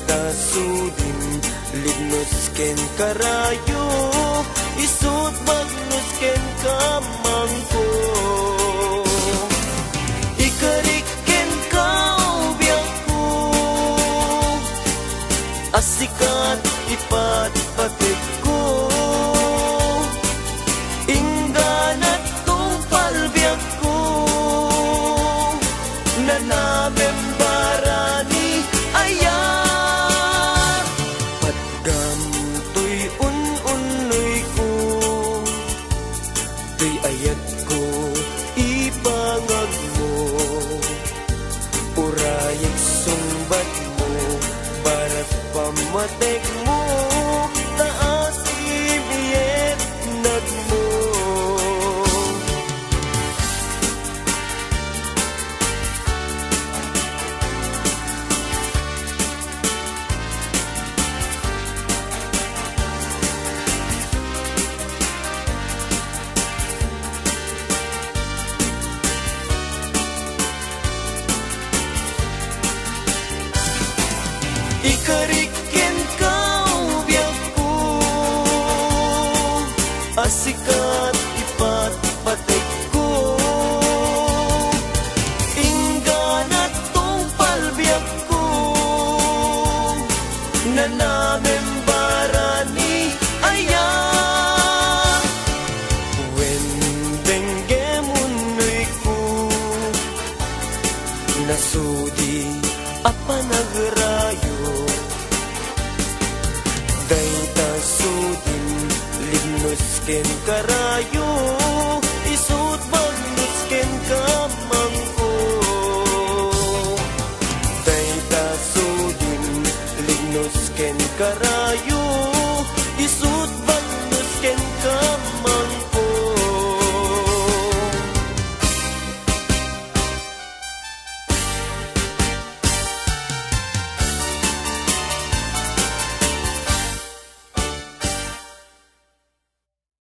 dayta sudin lignos ken karayo isut bagnus ken kamangko ikarik ken kaubyaku asikat ipat patik ko ingganat kong palbiyak ko nanamembarani ayat padgam tuy un-unoy ko tuy ayat ko ipangag mo urayag sumbat mo barat pamatek mo taas imiyet nagmo ikarikin kaubyak ko asikat ipat patik ko ingganat tong palbiyak ko nanamembarani ayat wendenggemunoy ko nasudi apanagrayo dayta sudin lignos ken karayo isut bagnus ken kamangko dayta sudin lignos ken karayo isut bagnus ken kamangko